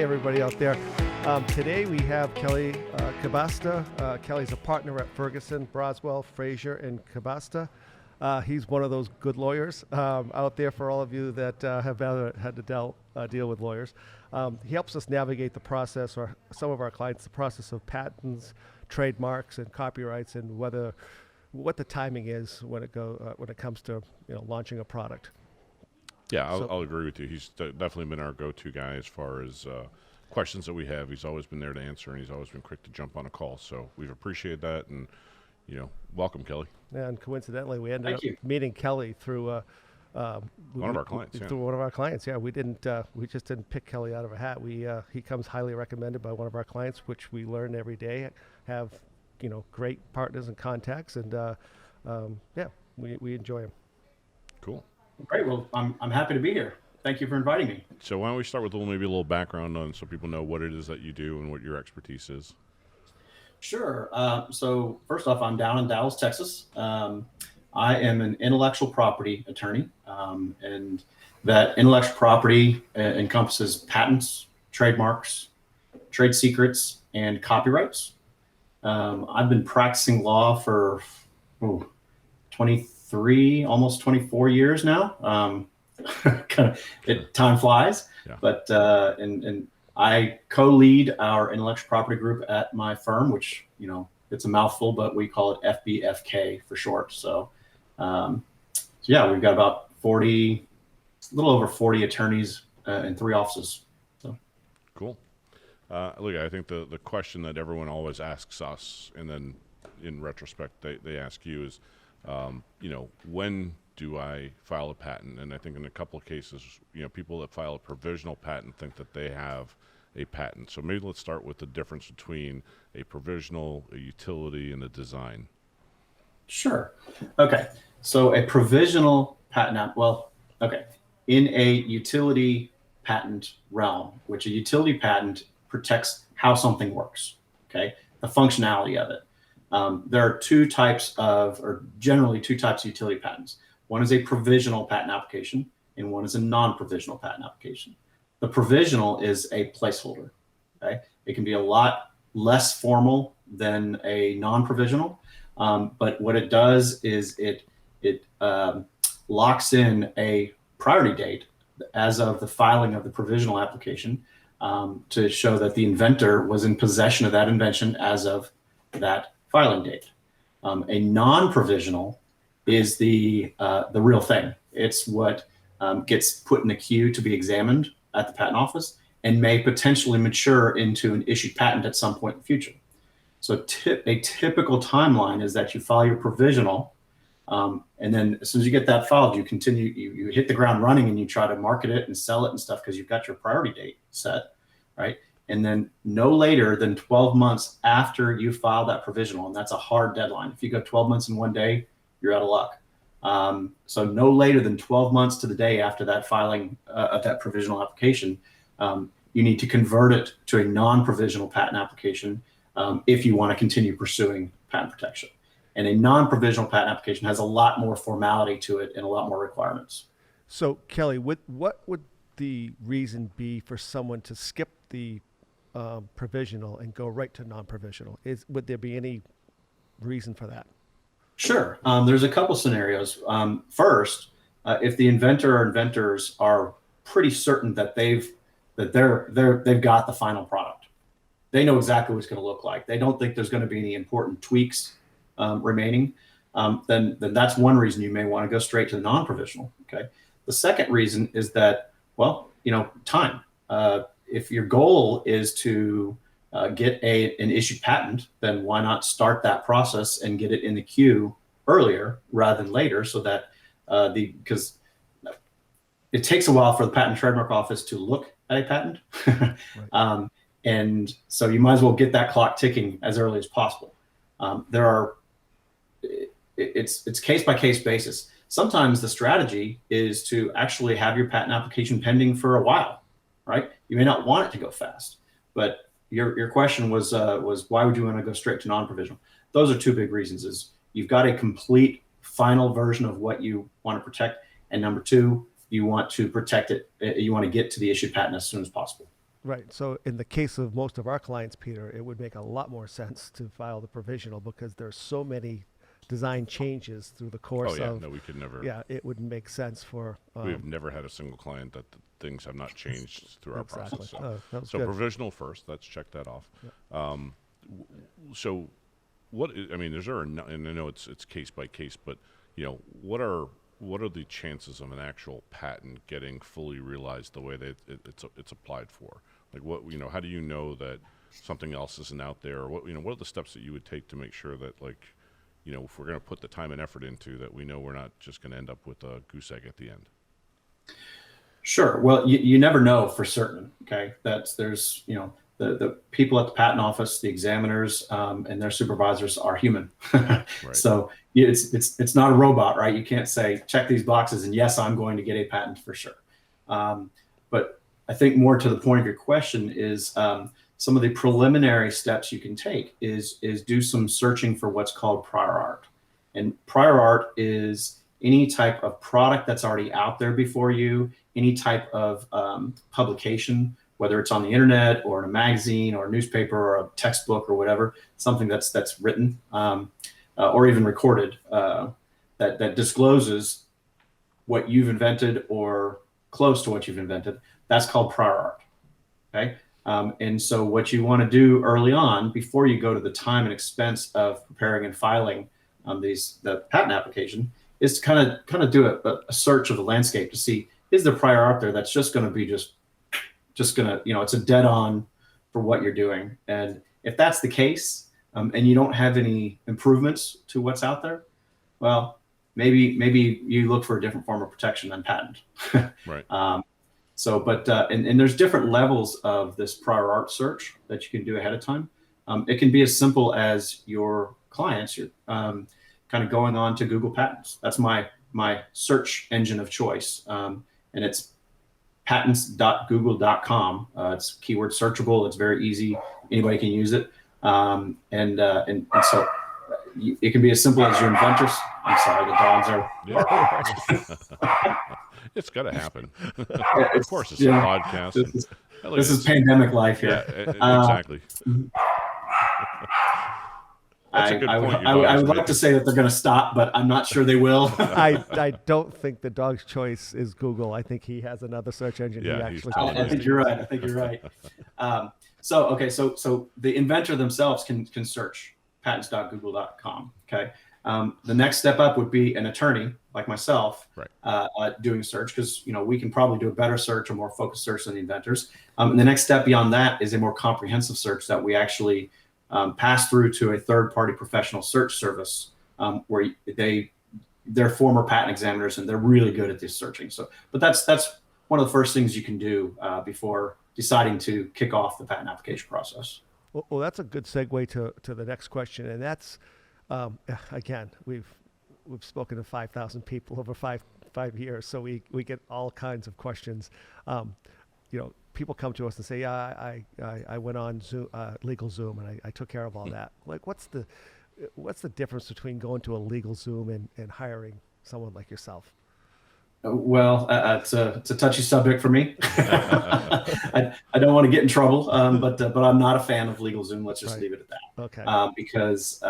everybody out there. Today we have Kelly Kubasta. Kelly's a partner at Ferguson, Broswell, Frazier, and Kubasta. He's one of those good lawyers out there for all of you that have ever had to deal with lawyers. He helps us navigate the process, or some of our clients, the process of patents, trademarks, and copyrights, and what the timing is when it comes to launching a product. Yeah, I'll agree with you. He's definitely been our go-to guy as far as questions that we have. He's always been there to answer, and he's always been quick to jump on a call. So we've appreciated that, and welcome, Kelly. And coincidentally, we ended up meeting Kelly through one of our clients. Through one of our clients, yeah. We just didn't pick Kelly out of a hat. He comes highly recommended by one of our clients, which we learn every day. Have great partners and contacts, and we enjoy him. Cool. Great. Well, I'm happy to be here. Thank you for inviting me. So why don't we start with maybe a little background on so people know what it is that you do and what your expertise is. Sure. So first off, I'm down in Dallas, Texas. I am an intellectual property attorney, and that intellectual property encompasses patents, trademarks, trade secrets, and copyrights. I've been practicing law for 23, almost 24 years now. Time flies, yeah. But and I co-lead our intellectual property group at my firm, which it's a mouthful, but we call it FBFK for short. So yeah, we've got about a little over 40 attorneys in 3 offices. So cool. Look, I think the question that everyone always asks us, and then in retrospect they ask you is, when do I file a patent? And I think in a couple of cases, people that file a provisional patent think that they have a patent. So maybe let's start with the difference between a provisional, a utility, and a design. Sure. Okay. So a provisional patent, in a utility patent realm, which a utility patent protects how something works, okay, the functionality of it. There are generally two types of utility patents. One is a provisional patent application, and one is a non-provisional patent application. The provisional is a placeholder. Okay, it can be a lot less formal than a non-provisional, but what it does is it locks in a priority date as of the filing of the provisional application to show that the inventor was in possession of that invention as of that filing date. A non-provisional is the real thing. It's what gets put in the queue to be examined at the patent office and may potentially mature into an issued patent at some point in the future. So a typical timeline is that you file your provisional, and then as soon as you get that filed, you hit the ground running and you try to market it and sell it and stuff because you've got your priority date set, right? And then no later than 12 months after you file that provisional, and that's a hard deadline. If you go 12 months in one day, you're out of luck. So no later than 12 months to the day after that filing of that provisional application, you need to convert it to a non-provisional patent application if you want to continue pursuing patent protection. And a non-provisional patent application has a lot more formality to it and a lot more requirements. So Kelly, what would the reason be for someone to skip the provisional and go right to non-provisional? Would there be any reason for that? Sure. There's a couple scenarios. First, if the inventor or inventors are pretty certain that they've got the final product, they know exactly what it's going to look like. They don't think there's going to be any important tweaks remaining. Then that's one reason you may want to go straight to the non-provisional. Okay. The second reason is that, time. If your goal is to get an issued patent, then why not start that process and get it in the queue earlier rather than later, so that because it takes a while for the Patent and Trademark Office to look at a patent. Right. And so you might as well get that clock ticking as early as possible. It's case by case basis. Sometimes the strategy is to actually have your patent application pending for a while, right? You may not want it to go fast, but your question was why would you want to go straight to non-provisional? Those are two big reasons. Is you've got a complete final version of what you want to protect, and number two, you want to protect it. You want to get to the issued patent as soon as possible. Right. So in the case of most of our clients, Peter, it would make a lot more sense to file the provisional because there's so many design changes through the course Oh yeah, of. no, we could never. Yeah, it would make sense for. We've never had a single client that things have not changed through our Exactly. process. So, That was so good. provisional first. Let's check that off. So, I mean, and I know it's case by case, but what are the chances of an actual patent getting fully realized the way that it's applied for? Like how do you know that something else isn't out there? Or what are the steps that you would take to make sure that if we're going to put the time and effort into that, we know we're not just going to end up with a goose egg at the end? Sure. Well, you never know for certain. Okay. There's the people at the patent office, the examiners, and their supervisors are human. Right. So it's not a robot, right? You can't say, check these boxes and yes, I'm going to get a patent for sure. But I think more to the point of your question is some of the preliminary steps you can take is do some searching for what's called prior art. And prior art is any type of product that's already out there before you, any type of publication, whether it's on the internet or in a magazine or a newspaper or a textbook or whatever, something that's written or even recorded that discloses what you've invented or close to what you've invented. That's called prior art. Okay. And so what you want to do early on, before you go to the time and expense of preparing and filing the patent application, is to kind of do a search of the landscape to see, is there prior art there that's just going to be just going to, it's a dead on for what you're doing. And if that's the case, and you don't have any improvements to what's out there, well, maybe you look for a different form of protection than patent. Right. And there's different levels of this prior art search that you can do ahead of time. It can be as simple as your clients, you're kind of going on to Google Patents. That's my search engine of choice. And it's patents.google.com. It's keyword searchable. It's very easy. Anybody can use it. And so it can be as simple as your inventors. I'm sorry, the dogs are. Yeah. It's got to happen. Of course, it's a podcast. This is pandemic life here. Yeah, exactly. That's a good point. I would like to say that they're going to stop, but I'm not sure they will. I don't think the dog's choice is Google. I think he has another search engine. Yeah, I think you're right. I think you're right. So the inventor themselves can search patents.google.com. Okay. The next step up would be an attorney like myself, right, doing a search, because we can probably do a better search, a more focused search than the inventors. And the next step beyond that is a more comprehensive search that we actually pass through to a third-party professional search service, where they're former patent examiners and they're really good at this searching. So, but that's one of the first things you can do before deciding to kick off the patent application process. Well, that's a good segue to the next question, and that's again, we've spoken to 5,000 people over five years, so we get all kinds of questions. People come to us and say, "Yeah, I went on Zoom, LegalZoom, and I took care of all that." Like, what's the difference between going to a LegalZoom and hiring someone like yourself? Well, it's a touchy subject for me. I don't want to get in trouble, but I'm not a fan of LegalZoom. Let's just leave it at that. Okay. Because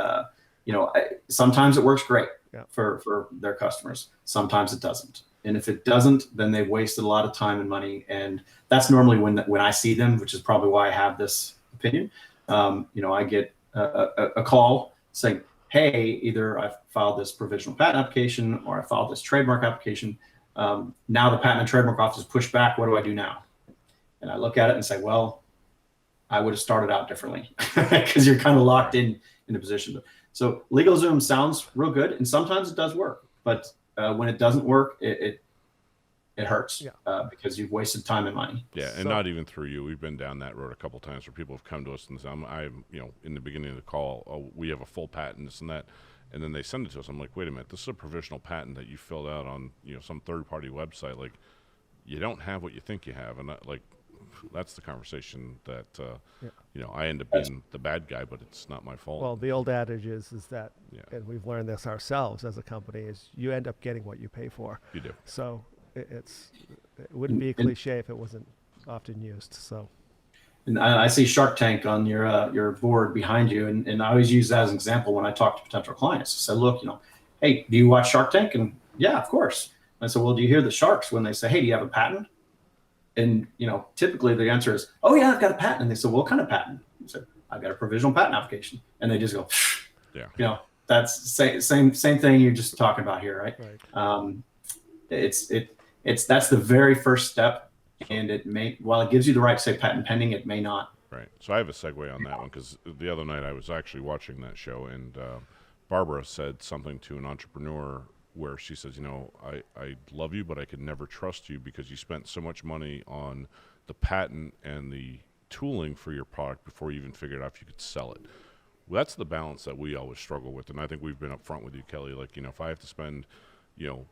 sometimes it works great Yeah. for their customers. Sometimes it doesn't. And if it doesn't, then they've wasted a lot of time and money. And that's normally when I see them, which is probably why I have this opinion. I get a call saying, "Hey, either I filed this provisional patent application or I filed this trademark application. Now the Patent and Trademark Office pushed back. What do I do now?" And I look at it and say, well, I would have started out differently, because you're kind of locked in a position. So LegalZoom sounds real good, and sometimes it does work. But when it doesn't work, it hurts, because you've wasted time and money. Yeah, and not even through you. We've been down that road a couple of times where people have come to us and said, I'm in the beginning of the call, oh, we have a full patent, this and that. And then they send it to us. I'm like, wait a minute, this is a provisional patent that you filled out on some third-party website. Like, you don't have what you think you have. And that's the conversation that, I end up being the bad guy, but it's not my fault. Well, the old adage is that, and we've learned this ourselves as a company, is you end up getting what you pay for. You do. So it wouldn't be a cliche if it wasn't often used. So. And I see Shark Tank on your board behind you, and I always use that as an example when I talk to potential clients. I say, look, hey, do you watch Shark Tank? And yeah, of course. And I said, well, do you hear the sharks when they say, hey, do you have a patent? And typically the answer is, oh yeah, I've got a patent. And they said, well, what kind of patent? I said, I've got a provisional patent application. And they just go, yeah, that's same thing you're just talking about here, right? That's the very first step, and while it gives you the right to say patent pending, it may not. Right. So I have a segue on that one, because the other night I was actually watching that show, and Barbara said something to an entrepreneur where she says, I love you, but I could never trust you because you spent so much money on the patent and the tooling for your product before you even figured out if you could sell it. Well, that's the balance that we always struggle with, and I think we've been upfront with you, Kelly. Like, if I have to spend,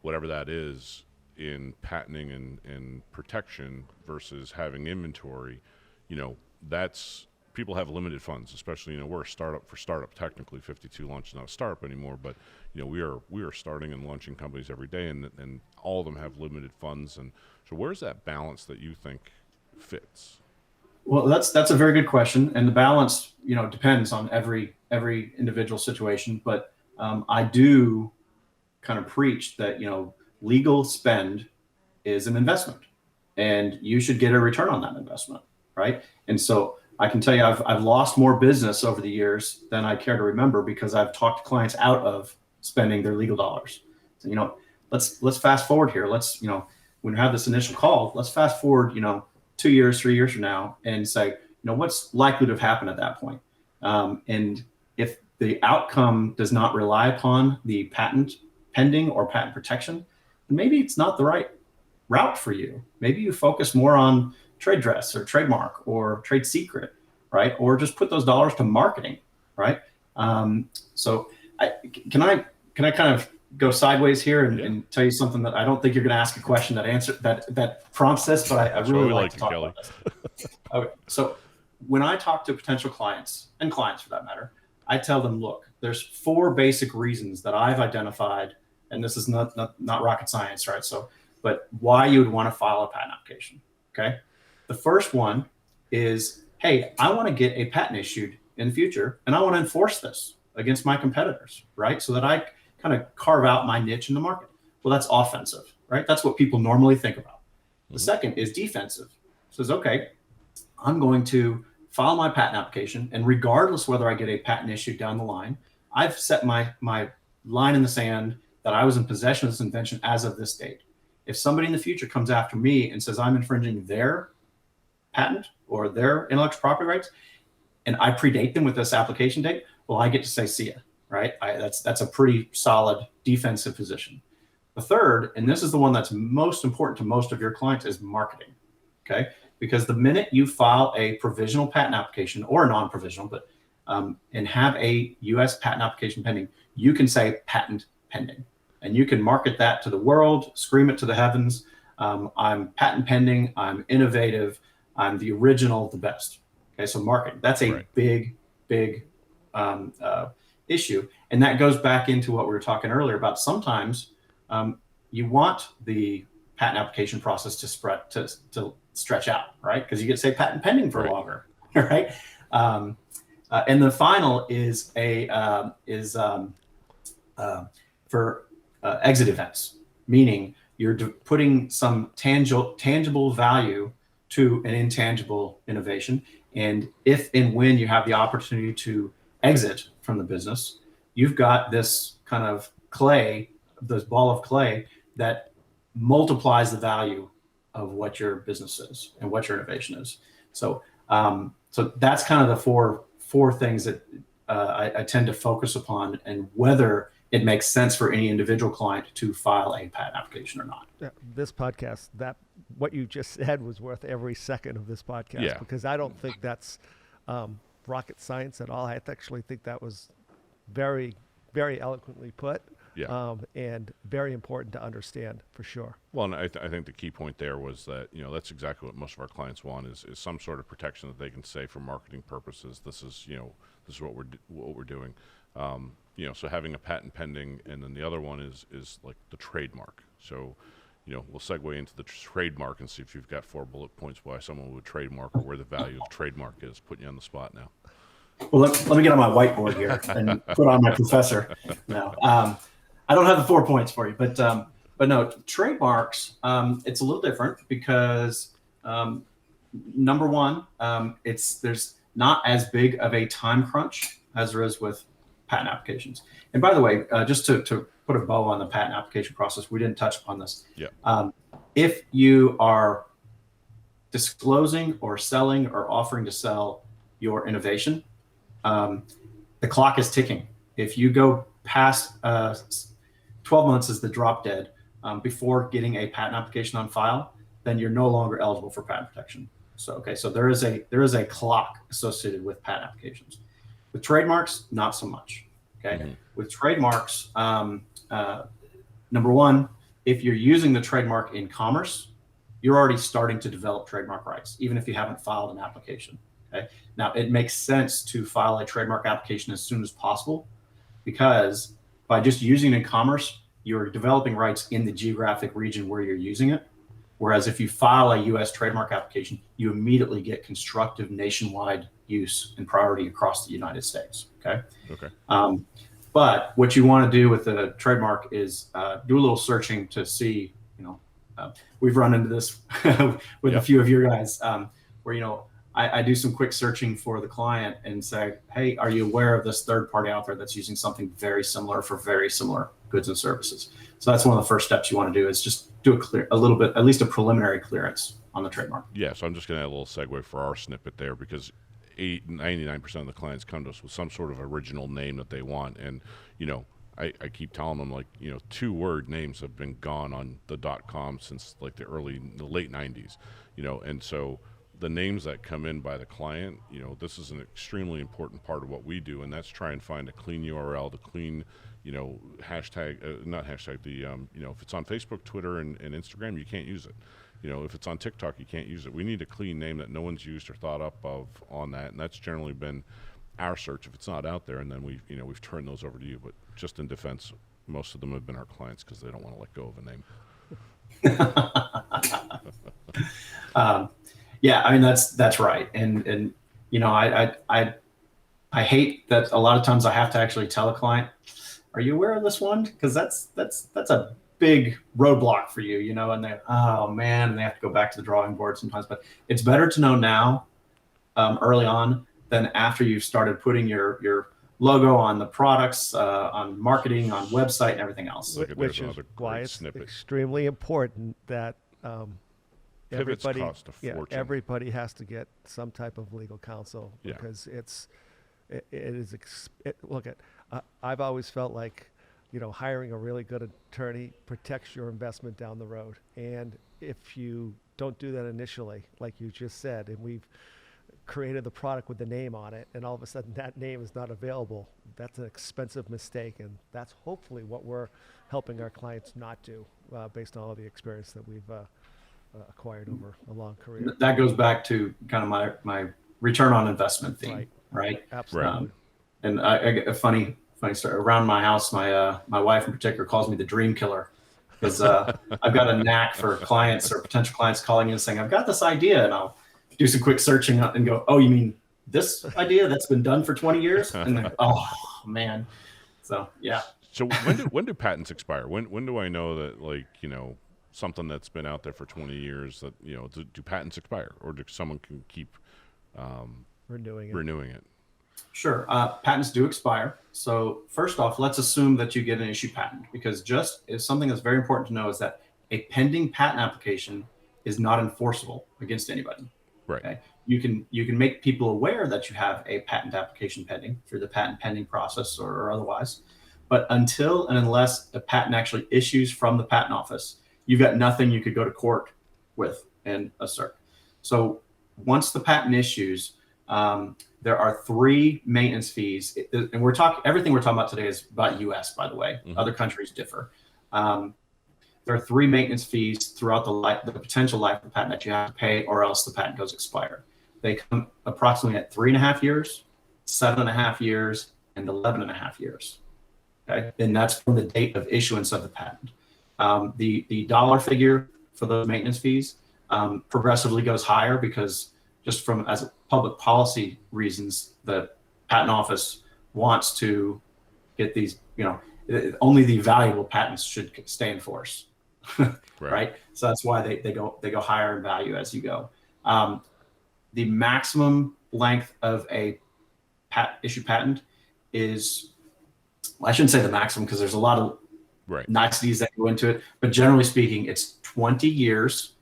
whatever that is in patenting and protection versus having inventory, that's, people have limited funds, especially, we're a startup. For startup, technically 52 Launch is not a startup anymore, but we are starting and launching companies every day, and all of them have limited funds. And so where's that balance that you think fits? Well, that's a very good question, and the balance, depends on every individual situation. But I do kind of preach that legal spend is an investment, and you should get a return on that investment, right? And so I can tell you, I've lost more business over the years than I care to remember, because I've talked clients out of spending their legal dollars. So let's fast forward here. Let's when we have this initial call, let's fast forward 2 years, 3 years from now, and say, what's likely to have happened at that point? And if the outcome does not rely upon the patent pending or patent protection, then maybe it's not the right route for you. Maybe you focus more on trade dress or trademark or trade secret, right? Or just put those dollars to marketing, right? So can I kind of go sideways here and tell you something that I don't think you're going to ask a question that prompts this, but I really like to talk about this. Okay, so when I talk to potential clients, and clients for that matter, I tell them, look, there's 4 basic reasons that I've identified, and this is not rocket science, right? So, but why you would want to file a patent application, okay? The first one is, hey, I want to get a patent issued in the future, and I want to enforce this against my competitors, right? So that I kind of carve out my niche in the market. Well, that's offensive, right? That's what people normally think about. The second is defensive. It says, okay, I'm going to file my patent application, and regardless whether I get a patent issued down the line, I've set my line in the sand that I was in possession of this invention as of this date. If somebody in the future comes after me and says I'm infringing their patent or their intellectual property rights, and I predate them with this application date, well, I get to say, see ya, right? That's a pretty solid defensive position. The third, and this is the one that's most important to most of your clients, is marketing, okay? Because the minute you file a provisional patent application, or a non-provisional, but and have a U.S. patent application pending, you can say patent pending, and you can market that to the world, scream it to the heavens. I'm patent pending, I'm innovative, I'm the original, the best. Okay, so marketing, that's a big issue. And that goes back into what we were talking earlier about. Sometimes you want the patent application process to stretch out, right? Because you get to say patent pending for longer, right? And the final is for exit events, meaning you're putting some tangible value to an intangible innovation. And if and when you have the opportunity to exit from the business, you've got this kind of clay, this ball of clay that multiplies the value of what your business is and what your innovation is. So, so that's kind of the four things that I tend to focus upon, and whether it makes sense for any individual client to file a patent application or not. This podcast, what you just said was worth every second of this podcast, because I don't think that's rocket science at all. I actually think that was very, very eloquently put, and very important to understand for sure. Well, and I think the key point there was that, that's exactly what most of our clients want is some sort of protection that they can say for marketing purposes. This is what we're doing. So having a patent pending, and then the other one is like the trademark. So, we'll segue into the trademark and see if you've got 4 bullet points why someone would trademark or where the value of trademark is. Putting you on the spot now. Well, let me get on my whiteboard here and put on my professor. No, I don't have the 4 points for you, but no, trademarks. It's a little different because number one, there's not as big of a time crunch as there is with patent applications. And by the way, just to put a bow on the patent application process, we didn't touch upon this. Yeah. If you are disclosing or selling or offering to sell your innovation, the clock is ticking. If you go past 12 months is the drop dead before getting a patent application on file, then you're no longer eligible for patent protection. So there is a clock associated with patent applications. With trademarks, not so much. Okay, mm-hmm. With trademarks, number one, if you're using the trademark in commerce, you're already starting to develop trademark rights, even if you haven't filed an application. Okay, now it makes sense to file a trademark application as soon as possible, because by just using it in commerce, you're developing rights in the geographic region where you're using it. Whereas if you file a U.S. trademark application, you immediately get constructive nationwide use and priority across the United States. Okay. But what you want to do with the trademark is do a little searching to see, we've run into this with a few of your guys where, I do some quick searching for the client and say, hey, are you aware of this third party out there that's using something very similar for very similar goods and services? So that's one of the first steps you want to do, is just do a little bit, at least a preliminary clearance on the trademark. Yeah, so I'm just going to add a little segue for our snippet there, because 99% of the clients come to us with some sort of original name that they want. And, I keep telling them, 2-word names have been gone on the .com since like the late 90s, and so the names that come in by the client, this is an extremely important part of what we do, and that's try and find a clean URL, the clean, hashtag, not hashtag, if it's on Facebook, Twitter, and Instagram, you can't use it. If it's on TikTok, you can't use it. We need a clean name that no one's used or thought up of on that, and that's generally been our search if it's not out there, and then we've turned those over to you. But just in defense, most of them have been our clients because they don't want to let go of a name. Yeah, I mean that's right, and I hate that a lot of times I have to actually tell a client, "Are you aware of this one?" Because that's a big roadblock for you, and they and they have to go back to the drawing board sometimes. But it's better to know now, early on, than after you've started putting your logo on the products, on marketing, on website, and everything else. Which is why it's extremely important that. Everybody has to get some type of legal counsel, because I've always felt like, hiring a really good attorney protects your investment down the road. And if you don't do that initially, like you just said, and we've created the product with the name on it, and all of a sudden that name is not available, that's an expensive mistake. And that's hopefully what we're helping our clients not do, based on all the experience that we've acquired over a long career. That goes back to kind of my return on investment theme, right? Absolutely. And I get a funny story around my house. My wife in particular calls me the dream killer, because I've got a knack for clients or potential clients calling in and saying, I've got this idea, and I'll do some quick searching and go, oh, you mean this idea that's been done for 20 years? And then, oh man. So yeah. So when do patents expire? When do I know that, something that's been out there for 20 years, that do patents expire, or do someone can keep renewing it? Sure. Patents do expire. So first off, let's assume that you get an issued patent, because just is something that's very important to know is that a pending patent application is not enforceable against anybody. Right. Okay? You can make people aware that you have a patent application pending through the patent pending process or otherwise, but until and unless a patent actually issues from the patent office, you've got nothing you could go to court with and assert. So once the patent issues, there are 3 maintenance fees, and everything we're talking about today is about U.S., by the way. Mm-hmm. Other countries differ. There are 3 maintenance fees throughout the potential life of the patent that you have to pay, or else the patent goes expired. They come approximately at 3.5 years, 7.5 years, and 11.5 years. Okay, and that's from the date of issuance of the patent. The dollar figure for those maintenance fees progressively goes higher because just from as public policy reasons, the patent office wants to get these, only the valuable patents should stay in force, right? So that's why they go higher in value as you go. The maximum length of a issued patent is, well, I shouldn't say the maximum because there's a lot of niceties that go into it, but generally speaking, it's 20 years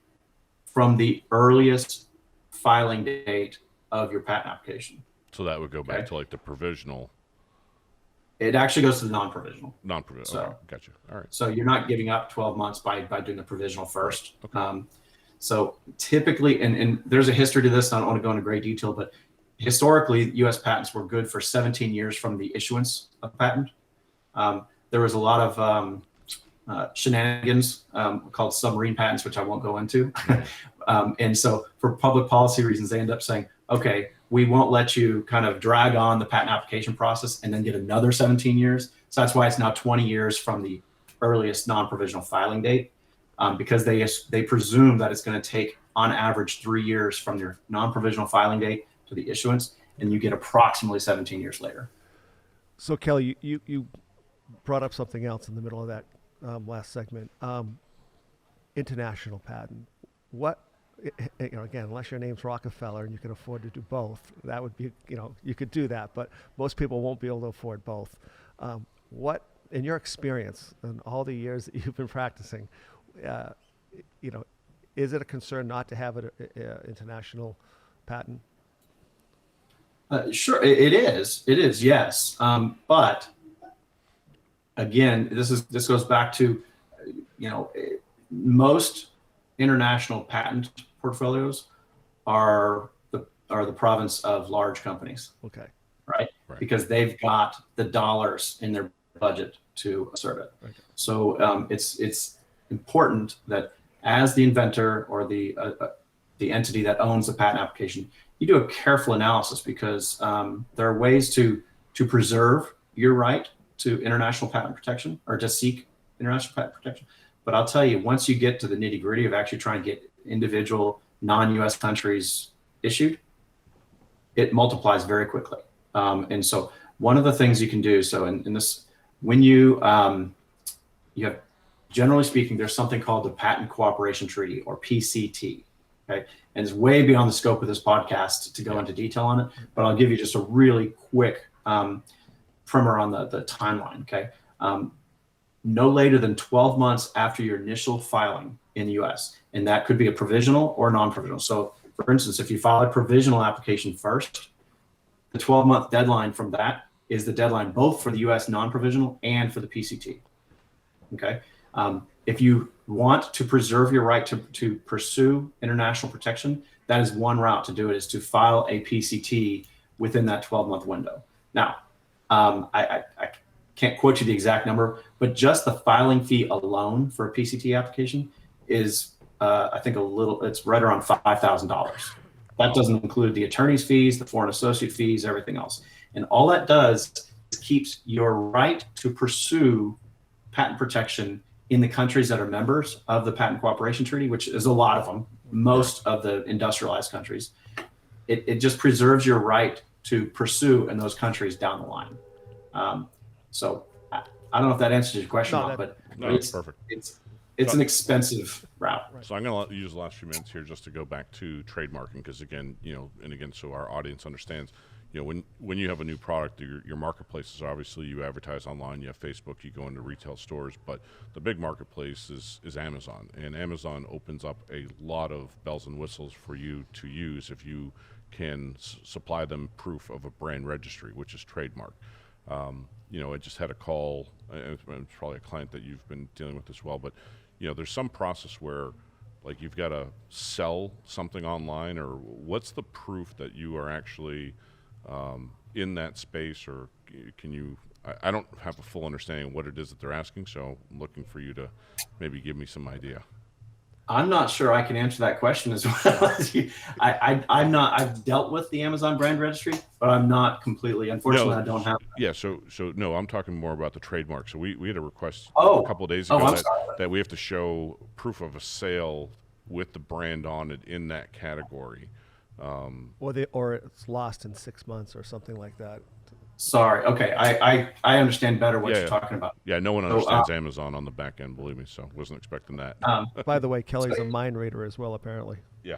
from the earliest filing date of your patent application. So that would go back to like the provisional. It actually goes to the non-provisional. Non-provisional. So, okay, gotcha. All right. So you're not giving up 12 months by doing the provisional first. Right. Okay. So typically, and there's a history to this, and I don't want to go into great detail, but historically, U.S. patents were good for 17 years from the issuance of patent. There was a lot of shenanigans called submarine patents, which I won't go into. And so for public policy reasons, they end up saying, okay, we won't let you kind of drag on the patent application process and then get another 17 years. So that's why it's now 20 years from the earliest non-provisional filing date, because they presume that it's going to take on average 3 years from your non-provisional filing date to the issuance, and you get approximately 17 years later. So Kelly, you brought up something else in the middle of that last segment. International patent. What, again, unless your name's Rockefeller and you can afford to do both, that would be, you could do that, but most people won't be able to afford both. What, in your experience and all the years that you've been practicing, is it a concern not to have an international patent? Sure, it is. It is, yes. But again, this goes back to, most international patent portfolios are the province of large companies. Okay. Right? Because they've got the dollars in their budget to assert it. Okay. So it's important that as the inventor or the entity that owns the patent application, you do a careful analysis, because there are ways to preserve your right to international patent protection or to seek international patent protection. But I'll tell you, once you get to the nitty gritty of actually trying to get individual non-US countries issued, it multiplies very quickly. And so one of the things you can do, so in this, when you have, generally speaking, there's something called the Patent Cooperation Treaty, or PCT. Okay. And it's way beyond the scope of this podcast to go into detail on it, but I'll give you just a really quick primer on the timeline. Okay. No later than 12 months after your initial filing in the US, and that could be a provisional or non-provisional. So for instance, if you file a provisional application first, the 12-month deadline from that is the deadline both for the US non-provisional and for the PCT. Okay. If you want to preserve your right to pursue international protection, that is one route to do it, is to file a PCT within that 12-month window. Now, I can't quote you the exact number, but just the filing fee alone for a PCT application is, I think, it's right around $5,000. That doesn't include the attorney's fees, the foreign associate fees, everything else. And all that does is keeps your right to pursue patent protection in the countries that are members of the Patent Cooperation Treaty, which is a lot of them, most of the industrialized countries. It just preserves your right to pursue in those countries down the line. So I don't know if that answers your question, but it's perfect. It's an expensive route. Right. So I'm going to use the last few minutes here just to go back to trademarking, because again, so our audience understands, when you have a new product, your marketplaces, obviously you advertise online, you have Facebook, you go into retail stores, but the big marketplace is Amazon, and Amazon opens up a lot of bells and whistles for you to use if you can supply them proof of a brand registry, which is trademark. I just had a call, it's probably a client that you've been dealing with as well, but there's some process where like you've got to sell something online, or what's the proof that you are actually in that space, or can you, I don't have a full understanding of what it is that they're asking, so I'm looking for you to maybe give me some idea. I'm not sure I can answer that question as well as you. I'm not. I've dealt with the Amazon brand registry, but I'm not completely. Unfortunately, I don't have. Yeah, so no, I'm talking more about the trademark. So we had a request a Oh, couple of days oh, ago I'm that, sorry. that we have to show proof of a sale with the brand on it in that category. Or it's lost in 6 months or something like that. Sorry. Okay, I understand better what Yeah, you're talking about. yeah, no one So, understands Amazon on the back end, believe me. So wasn't expecting that. By the way, Kelly's a mind reader as well, apparently. Yeah,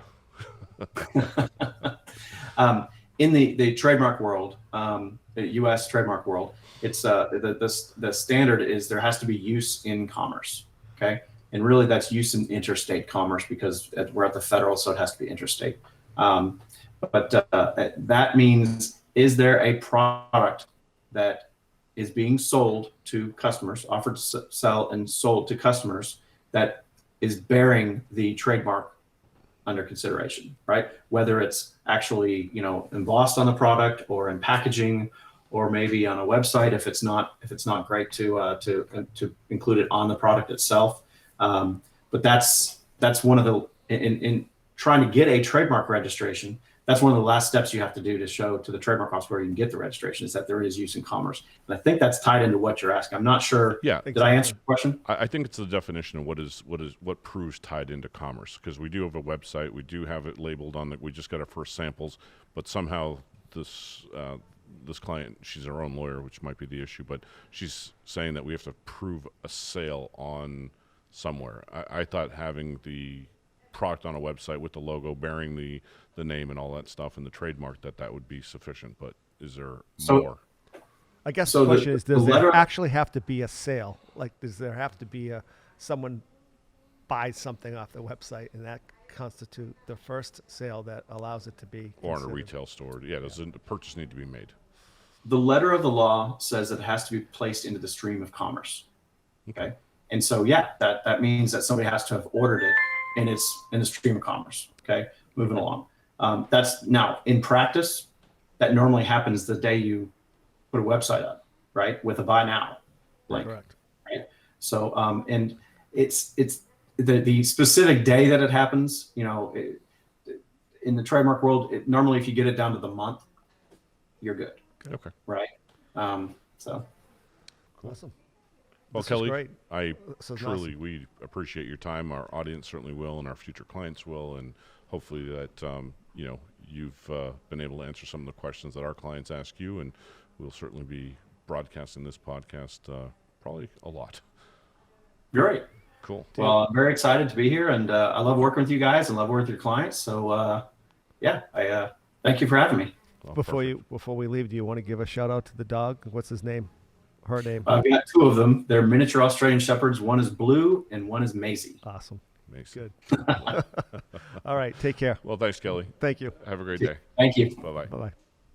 In the trademark world, the U.S. trademark world, it's the standard is there has to be use in commerce. Okay, and really that's use in interstate commerce because we're at the federal, so it has to be interstate. But that means, is there a product that is being sold to customers, offered to sell and sold to customers that is bearing the trademark under consideration, right? Whether it's actually, embossed on the product or in packaging, or maybe on a website if it's not great to include it on the product itself. But that's one of the in trying to get a trademark registration. That's one of the last steps you have to do to show to the trademark office where you can get the registration, is that there is use in commerce. And I think that's tied into what you're asking. I'm not sure. yeah. Did I answer your question? I think it's the definition of what proves tied into commerce, because we do have a website, we do have it labeled on that. We just got our first samples, but somehow this client, she's her own lawyer, which might be the issue, but she's saying that we have to prove a sale on somewhere. I thought having the product on a website with the logo bearing the name and all that stuff and the trademark, that would be sufficient. But is there more? I guess So the question is, does letter- there actually have to be a sale? Like, does there have to be someone buys something off the website and that constitute the first sale that allows it to be Or in a considered? retail store? Yeah, does the purchase need to be made? The letter of the law says that it has to be placed into the stream of commerce. Okay. And so, yeah, that means that somebody has to have ordered it and it's in the stream of commerce. Okay. Moving along. That's now in practice, that normally happens the day you put a website up, right? With a buy now link. Correct. Right. So, and it's the specific day that it happens, in the trademark world, normally if you get it down to the month, you're good. Okay. Right. So. Awesome. Well, This was Kelly, great. We appreciate your time. Our audience certainly will, and our future clients will, and hopefully that you've been able to answer some of the questions that our clients ask you, and we'll certainly be broadcasting this podcast probably a lot. Great. Cool. Well, I'm very excited to be here, and I love working with you guys and love working with your clients. So, I thank you for having me. Well, Before we leave, do you want to give a shout out to the dog? What's his name? Her name? I've got two of them. They're miniature Australian Shepherds. One is Blue and one is Maisie. Awesome. Makes Good. All right. Take care. Well, thanks, Kelly. Thank you. Have a great day. Thank you. Bye-bye. Bye-bye.